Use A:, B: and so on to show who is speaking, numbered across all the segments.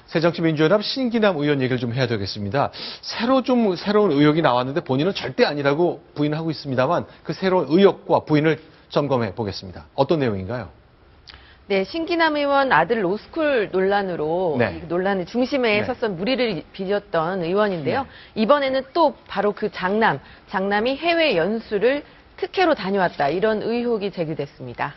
A: 새정치민주연합 신기남 의원 얘기를 좀 해야 되겠습니다. 새로운 의혹이 나왔는데 본인은 절대 아니라고 부인하고 있습니다만 그 새로운 의혹과 부인을 점검해 보겠습니다. 어떤 내용인가요?
B: 네, 신기남 의원 아들 로스쿨 논란으로
A: 네.
B: 이 논란의 중심에
A: 네.
B: 섰던 무리를 빚었던 의원인데요.
A: 네.
B: 이번에는 또 바로 그 장남이 해외 연수를 특혜로 다녀왔다. 이런 의혹이 제기됐습니다.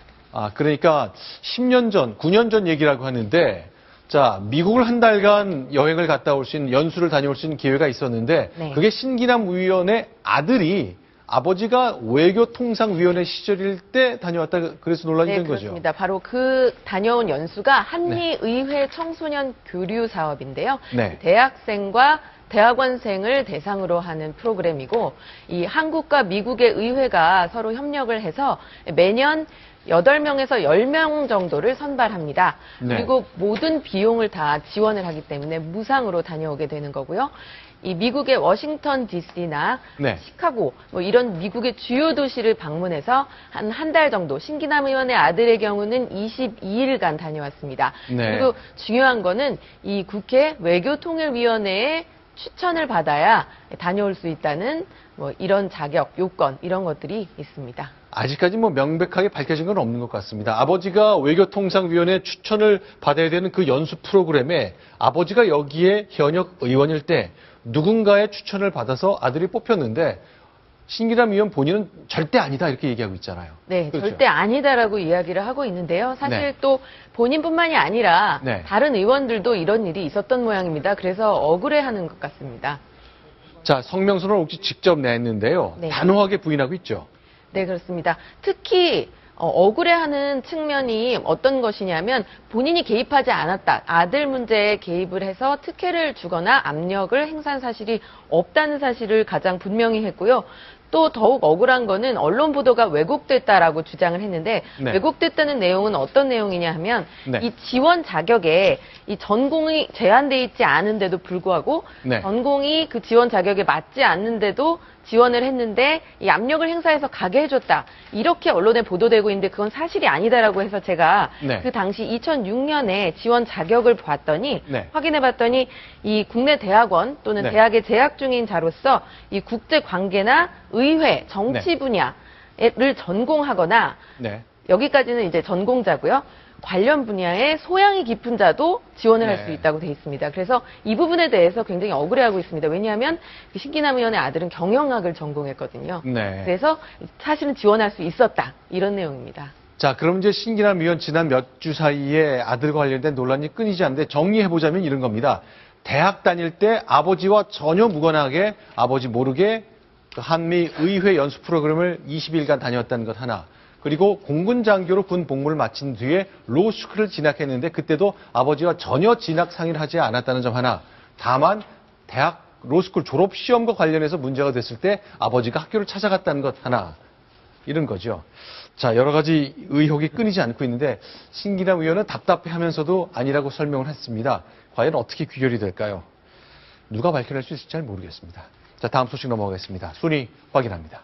A: 그러니까 10년 전, 9년 전 얘기라고 하는데 자, 미국을 한 달간 여행을 갔다 올 수 있는 연수를 다녀올 수 있는 기회가 있었는데
B: 네.
A: 그게 신기남 의원의 아들이 아버지가 외교통상위원회 시절일 때 다녀왔다 그래서 논란이 된 거죠.
B: 그렇습니다. 바로 그 다녀온 연수가 한미의회 청소년 교류 사업인데요.
A: 네.
B: 대학생과 대학원생을 대상으로 하는 프로그램이고 이 한국과 미국의 의회가 서로 협력을 해서 매년 8명에서 10명 정도를 선발합니다.
A: 네.
B: 그리고 모든 비용을 다 지원을 하기 때문에 무상으로 다녀오게 되는 거고요. 이 미국의 워싱턴 DC나
A: 네.
B: 시카고 이런 미국의 주요 도시를 방문해서 한 달 정도 신기남 의원의 아들의 경우는 22일간 다녀왔습니다.
A: 네.
B: 그리고 중요한 거는 이 국회 외교통일위원회의 추천을 받아야 다녀올 수 있다는 이런 자격, 요건 이런 것들이 있습니다.
A: 아직까지 명백하게 밝혀진 건 없는 것 같습니다. 아버지가 외교통상위원회 추천을 받아야 되는 그 연수 프로그램에 아버지가 여기에 현역 의원일 때 누군가의 추천을 받아서 아들이 뽑혔는데 신기남 의원 본인은 절대 아니다 이렇게 얘기하고 있잖아요.
B: 네,
A: 그렇죠?
B: 절대 아니다라고 이야기를 하고 있는데요. 사실
A: 네.
B: 또 본인뿐만이 아니라
A: 네.
B: 다른 의원들도 이런 일이 있었던 모양입니다. 그래서 억울해하는 것 같습니다.
A: 자, 성명서를 혹시 직접 냈는데요.
B: 네.
A: 단호하게 부인하고 있죠.
B: 네, 그렇습니다. 특히 억울해하는 측면이 어떤 것이냐면 본인이 개입하지 않았다. 아들 문제에 개입을 해서 특혜를 주거나 압력을 행사한 사실이 없다는 사실을 가장 분명히 했고요. 또 더욱 억울한 거는 언론 보도가 왜곡됐다라고 주장을 했는데
A: 네.
B: 왜곡됐다는 내용은 어떤 내용이냐 하면
A: 네.
B: 이 지원 자격에 이 전공이 제한돼 있지 않은데도 불구하고
A: 네.
B: 전공이 그 지원 자격에 맞지 않는데도 지원을 했는데 이 압력을 행사해서 가게 해줬다. 이렇게 언론에 보도되고 있는데 그건 사실이 아니다라고 해서 제가
A: 네.
B: 그 당시 2006년에 지원 자격을 봤더니
A: 네.
B: 확인해봤더니 이 국내 대학원 또는
A: 네.
B: 대학에 재학 중인 자로서 이 국제 관계나 의회, 정치
A: 네.
B: 분야를 전공하거나
A: 네.
B: 여기까지는 이제 전공자고요. 관련 분야에 소양이 깊은 자도 지원을 할
A: 네.
B: 수 있다고 돼 있습니다. 그래서 이 부분에 대해서 굉장히 억울해하고 있습니다. 왜냐하면 그 신기남 의원의 아들은 경영학을 전공했거든요.
A: 네.
B: 그래서 사실은 지원할 수 있었다. 이런 내용입니다.
A: 자, 그럼 이제 신기남 의원 지난 몇 주 사이에 아들과 관련된 논란이 끊이지 않는데 정리해보자면 이런 겁니다. 대학 다닐 때 아버지와 전혀 무관하게 아버지 모르게 그 한미 의회 연수 프로그램을 20일간 다녔다는 것 하나. 그리고 공군 장교로 군 복무를 마친 뒤에 로스쿨을 진학했는데 그때도 아버지와 전혀 진학 상의를 하지 않았다는 점 하나. 다만 대학 로스쿨 졸업 시험과 관련해서 문제가 됐을 때 아버지가 학교를 찾아갔다는 것 하나. 이런 거죠. 자, 여러 가지 의혹이 끊이지 않고 있는데 신기남 의원은 답답해하면서도 아니라고 설명을 했습니다. 과연 어떻게 귀결이 될까요? 누가 밝혀낼 수 있을지 잘 모르겠습니다. 자, 다음 소식 넘어가겠습니다. 순위 확인합니다.